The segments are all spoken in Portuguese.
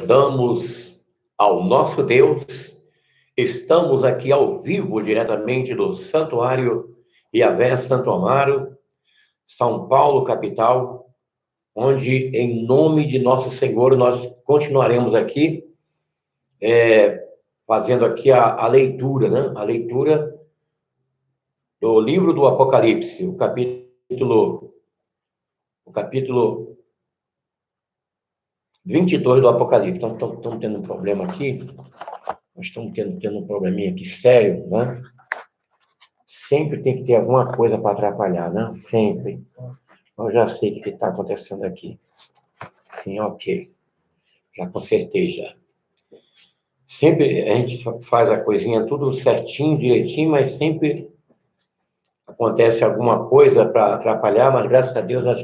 Damos ao nosso Deus. Estamos aqui ao vivo, diretamente do Santuário Yahvé Santo Amaro, São Paulo, capital, onde, em nome de nosso Senhor, nós continuaremos aqui, fazendo aqui a leitura, né? A leitura do livro do Apocalipse, o capítulo 22 do Apocalipse. Então, estamos tendo um problema aqui. Nós estamos tendo um probleminha aqui sério, né? Sempre tem que ter alguma coisa para atrapalhar, né? Sempre. Eu já sei o que está acontecendo aqui. Sim, ok. Já consertei, já. Sempre a gente faz a coisinha tudo certinho, direitinho, mas sempre acontece alguma coisa para atrapalhar, mas graças a Deus nós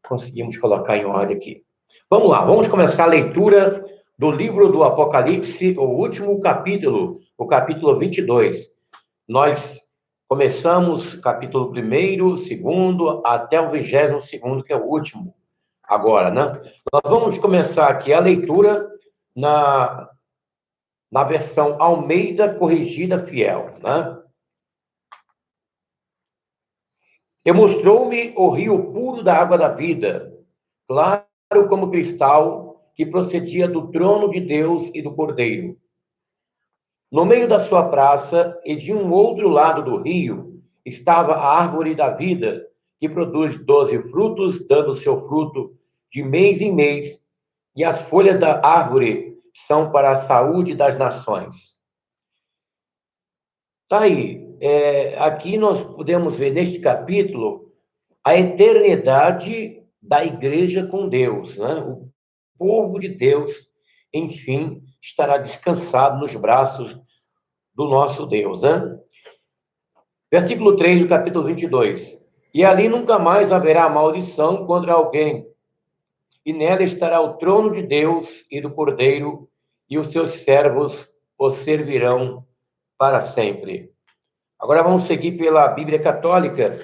conseguimos colocar em ordem aqui. Vamos lá, vamos começar a leitura do livro do Apocalipse, o último capítulo, o capítulo 22. Nós começamos capítulo 1º, 2º, até o 22º, que é o último agora, né? Nós vamos começar aqui a leitura na versão Almeida Corrigida Fiel, né? E mostrou-me o rio puro da água da vida, claro como cristal, que procedia do trono de Deus e do Cordeiro. No meio da sua praça, e de um outro lado do rio, estava a árvore da vida, que produz 12 frutos, dando seu fruto de mês em mês, e as folhas da árvore são para a saúde das nações. Tá aí. Aqui nós podemos ver neste capítulo a eternidade da igreja com Deus, né? O povo de Deus, enfim, estará descansado nos braços do nosso Deus, né? Versículo 3 do capítulo 22. E ali nunca mais haverá maldição contra alguém, e nela estará o trono de Deus e do Cordeiro, e os seus servos o servirão para sempre. Agora vamos seguir pela Bíblia Católica,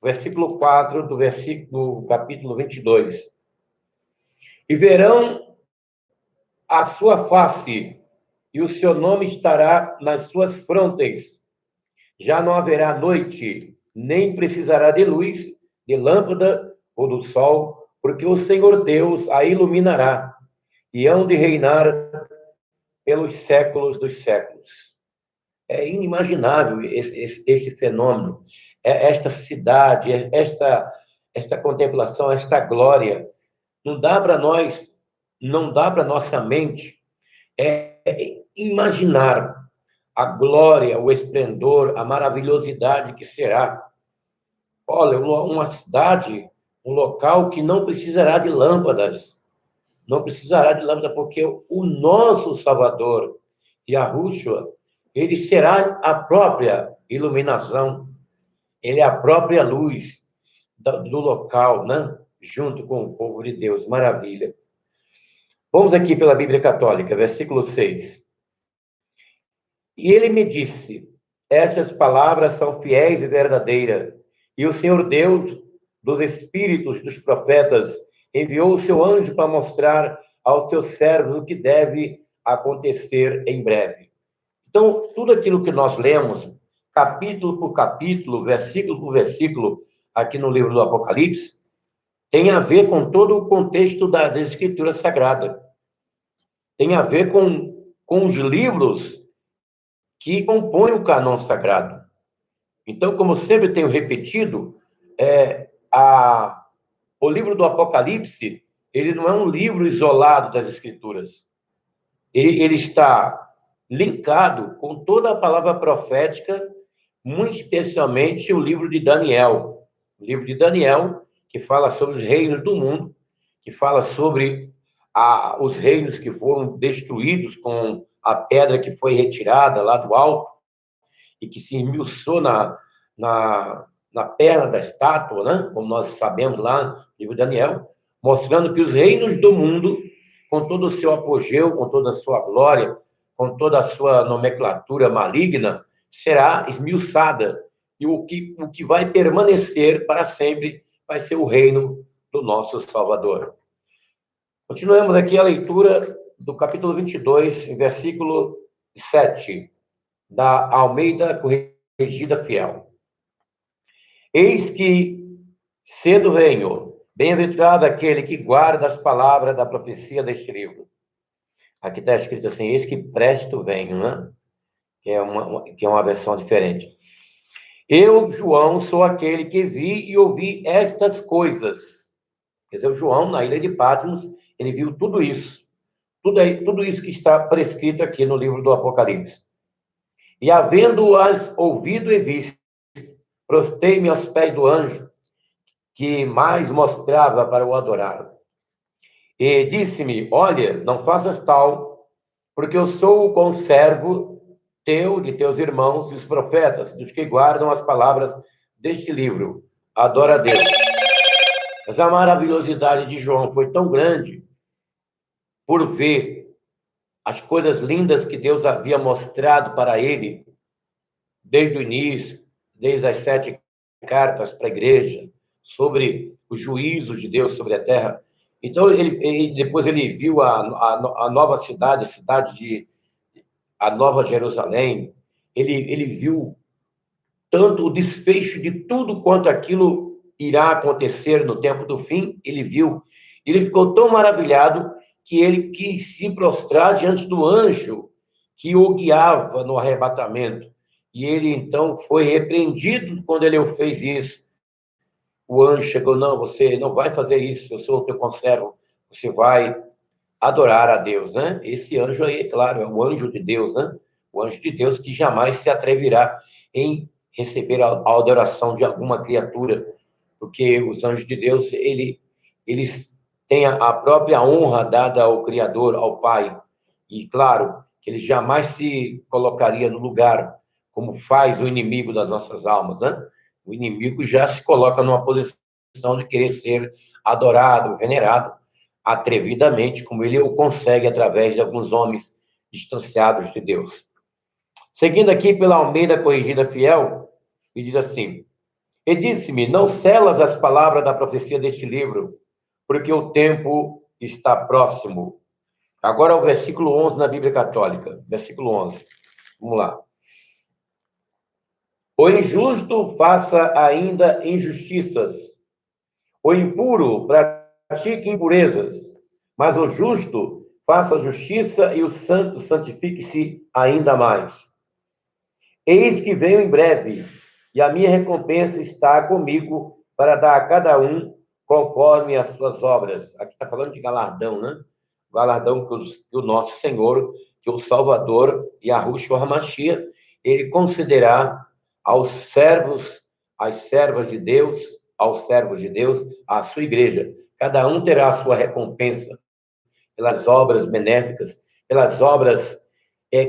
versículo 4 do capítulo 22. E verão a sua face, e o seu nome estará nas suas frontes. Já não haverá noite, nem precisará de luz, de lâmpada ou do sol, porque o Senhor Deus a iluminará, e hão de reinar pelos séculos dos séculos. É inimaginável esse fenômeno, esta cidade, esta contemplação, esta glória. Não dá para nós, não dá para nossa mente imaginar a glória, o esplendor, a maravilhosidade que será. Olha, uma cidade, um local que não precisará de lâmpadas, não precisará de lâmpada, porque o nosso Salvador, Yahushua, ele será a própria iluminação, ele é a própria luz do local, né? Junto com o povo de Deus. Maravilha. Vamos aqui pela Bíblia Católica, versículo 6. E ele me disse: essas palavras são fiéis e verdadeiras. E o Senhor Deus dos espíritos dos profetas enviou o seu anjo para mostrar aos seus servos o que deve acontecer em breve. Então, tudo aquilo que nós lemos, capítulo por capítulo, versículo por versículo, aqui no livro do Apocalipse, tem a ver com todo o contexto das Escrituras Sagradas. Tem a ver com os livros que compõem o cânon sagrado. Então, como eu sempre tenho repetido, o livro do Apocalipse, ele não é um livro isolado das Escrituras. Ele está linkado com toda a palavra profética, muito especialmente o livro de Daniel. O livro de Daniel, que fala sobre os reinos do mundo, que fala sobre os reinos que foram destruídos com a pedra que foi retirada lá do alto e que se esmiuçou na perna da estátua, né? Como nós sabemos lá no livro de Daniel, mostrando que os reinos do mundo, com todo o seu apogeu, com toda a sua glória, com toda a sua nomenclatura maligna, será esmiuçada. E o que vai permanecer para sempre vai ser o reino do nosso Salvador. Continuamos aqui a leitura do capítulo 22, versículo 7, da Almeida Corrigida Fiel. Eis que cedo venho, bem-aventurado aquele que guarda as palavras da profecia deste livro. Aqui está escrito assim, eis que presto venho, né? Que é uma versão diferente. Eu, João, sou aquele que vi e ouvi estas coisas. Quer dizer, o João, na ilha de Patmos, ele viu tudo isso. Tudo isso que está prescrito aqui no livro do Apocalipse. E havendo-as ouvido e visto, prostei-me aos pés do anjo, que mais mostrava para o adorar. E disse-me, olha, não faças tal, porque eu sou o conservo teu, de teus irmãos e os profetas, dos que guardam as palavras deste livro. Adora a Deus. Mas a maravilhosidade de João foi tão grande por ver as coisas lindas que Deus havia mostrado para ele desde o início, desde as 7 cartas para a igreja, sobre os juízos de Deus sobre a terra. Então, depois ele viu a nova cidade, a Nova Jerusalém. Ele viu tanto o desfecho de tudo quanto aquilo irá acontecer no tempo do fim, ele viu. Ele ficou tão maravilhado que ele quis se prostrar diante do anjo que o guiava no arrebatamento. E ele, então, foi repreendido quando ele fez isso. O anjo chegou, não, você não vai fazer isso, eu sou o teu conservo, você vai adorar a Deus, né? Esse anjo aí, claro, é o anjo de Deus, né? O anjo de Deus que jamais se atreverá em receber a adoração de alguma criatura, porque os anjos de Deus, eles têm a própria honra dada ao Criador, ao Pai, e claro, que ele jamais se colocaria no lugar como faz o inimigo das nossas almas, né? O inimigo já se coloca numa posição de querer ser adorado, venerado, atrevidamente, como ele o consegue através de alguns homens distanciados de Deus. Seguindo aqui pela Almeida Corrigida Fiel, ele diz assim, e disse-me, não celas as palavras da profecia deste livro, porque o tempo está próximo. Agora o versículo 11 na Bíblia Católica, versículo 11. Vamos lá. O injusto faça ainda injustiças, o impuro pratique impurezas, mas o justo faça justiça e o santo santifique-se ainda mais. Eis que venho em breve, e a minha recompensa está comigo para dar a cada um conforme as suas obras. Aqui está falando de galardão, né? O galardão que o nosso Senhor, que o Salvador, Yahushua HaMashiach, ele concederá aos servos, às servas de Deus, aos servos de Deus, à sua igreja. Cada um terá a sua recompensa pelas obras benéficas, pelas obras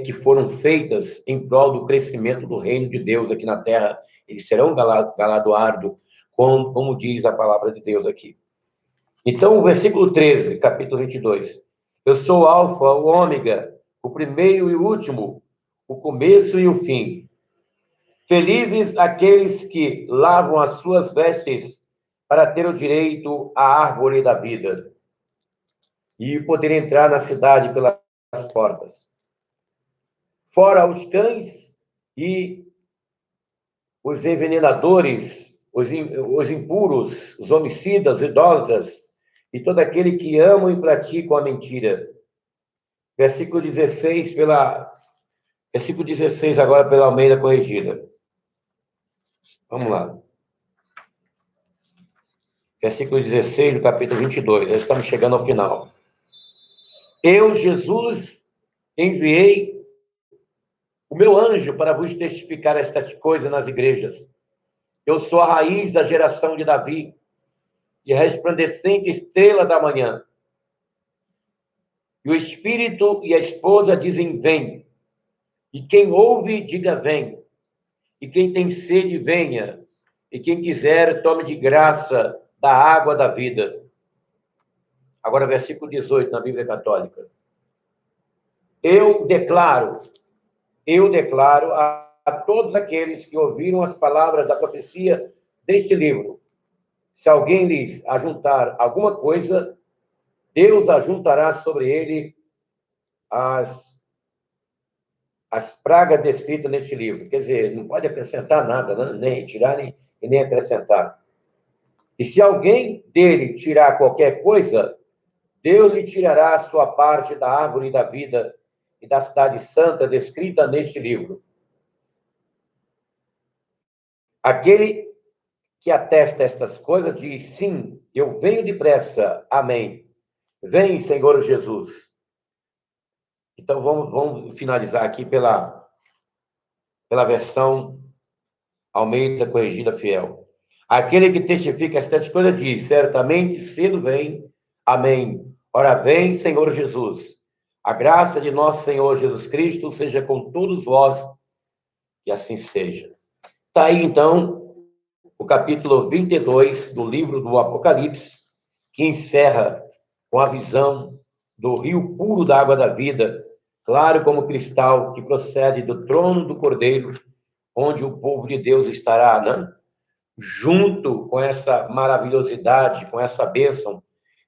que foram feitas em prol do crescimento do reino de Deus aqui na terra. Eles serão galardoados, como diz a palavra de Deus aqui. Então, o versículo 13, capítulo 22. Eu sou o Alfa, o Ômega, o primeiro e o último, o começo e o fim. Felizes aqueles que lavam as suas vestes para ter o direito à árvore da vida e poder entrar na cidade pelas portas. Fora os cães e os envenenadores, os impuros, os homicidas, os idólatras, e todo aquele que ama e pratica a mentira. Versículo 16 agora pela Almeida Corrigida. Vamos lá. Versículo 16 do capítulo 22. Nós estamos chegando ao final. Eu, Jesus, enviei o meu anjo para vos testificar estas coisas nas igrejas. Eu sou a raiz da geração de Davi e a resplandecente estrela da manhã. E o Espírito e a esposa dizem, vem. E quem ouve, diga, vem. E quem tem sede, venha. E quem quiser, tome de graça da água da vida. Agora, versículo 18, na Bíblia Católica. Eu declaro a todos aqueles que ouviram as palavras da profecia deste livro. Se alguém lhes ajuntar alguma coisa, Deus ajuntará sobre ele as pragas descritas neste livro. Quer dizer, não pode acrescentar nada, né? Nem tirar e nem acrescentar. E se alguém dele tirar qualquer coisa, Deus lhe tirará a sua parte da árvore da vida e da cidade santa descrita neste livro. Aquele que atesta estas coisas diz: sim, eu venho depressa. Amém. Vem, Senhor Jesus. Então, vamos finalizar aqui pela versão Almeida Corrigida Fiel. Aquele que testifica estas coisas diz: certamente cedo vem. Amém. Ora vem, Senhor Jesus. A graça de nosso Senhor Jesus Cristo seja com todos vós, e assim seja. Está aí, então, o capítulo 22 do livro do Apocalipse, que encerra com a visão do rio puro da água da vida, claro como cristal, que procede do trono do Cordeiro, onde o povo de Deus estará, né? Junto com essa maravilhosidade, com essa bênção,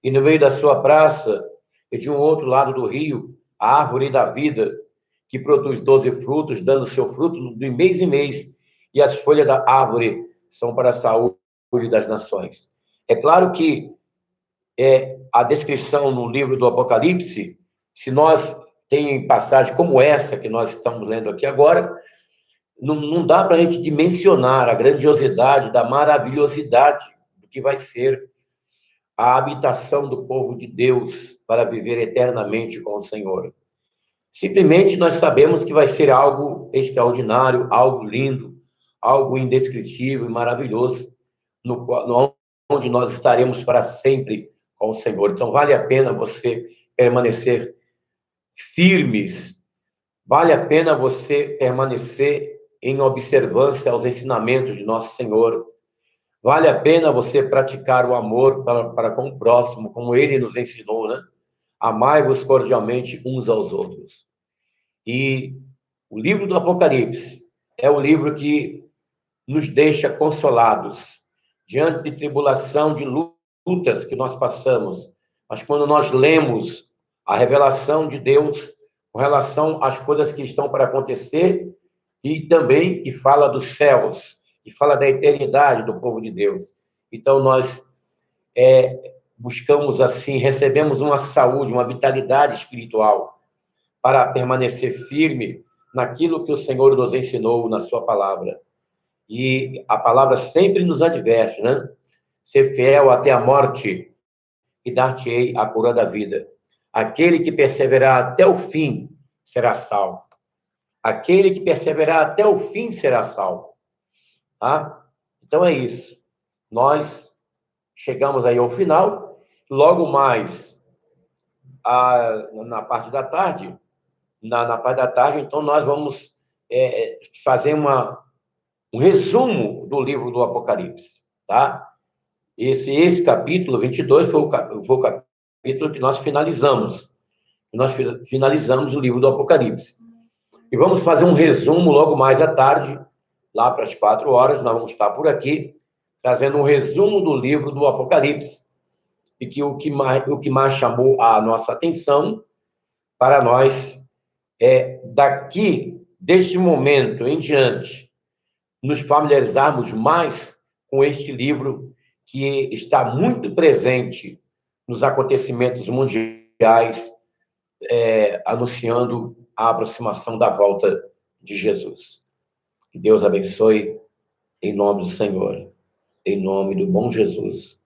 e no meio da sua praça, e de um outro lado do rio, a árvore da vida, que produz 12 frutos, dando seu fruto de mês em mês, e as folhas da árvore são para a saúde das nações. É claro que a descrição no livro do Apocalipse, se nós tem passagem como essa que nós estamos lendo aqui agora, não dá para a gente dimensionar a grandiosidade, da maravilhosidade do que vai ser a habitação do povo de Deus para viver eternamente com o Senhor. Simplesmente nós sabemos que vai ser algo extraordinário, algo lindo, algo indescritível e maravilhoso, onde nós estaremos para sempre com o Senhor. Então, vale a pena você permanecer firmes, vale a pena você permanecer em observância aos ensinamentos de nosso Senhor. Vale a pena você praticar o amor para com o próximo, como ele nos ensinou, né? Amai-vos cordialmente uns aos outros. E o livro do Apocalipse é o livro que nos deixa consolados diante de tribulação, de lutas que nós passamos. Mas quando nós lemos a revelação de Deus com relação às coisas que estão para acontecer, e também que fala dos céus, e fala da eternidade do povo de Deus. Então, nós buscamos, assim, recebemos uma saúde, uma vitalidade espiritual para permanecer firme naquilo que o Senhor nos ensinou na sua palavra. E a palavra sempre nos adverte, né? Ser fiel até a morte e dar-te-ei a coroa da vida. Aquele que perseverar até o fim será salvo. Aquele que perseverar até o fim será salvo. Tá? Então é isso. Nós chegamos aí ao final. Logo mais, na parte da tarde, na parte da tarde, então nós vamos fazer um resumo do livro do Apocalipse. Tá? Esse capítulo 22 foi o capítulo que nós finalizamos. Nós finalizamos o livro do Apocalipse. E vamos fazer um resumo logo mais à tarde, lá para as 4 horas, nós vamos estar por aqui, trazendo um resumo do livro do Apocalipse, e que o que mais chamou a nossa atenção para nós daqui, deste momento em diante, nos familiarizarmos mais com este livro que está muito presente nos acontecimentos mundiais, anunciando a aproximação da volta de Jesus. Que Deus abençoe, em nome do Senhor, em nome do bom Jesus.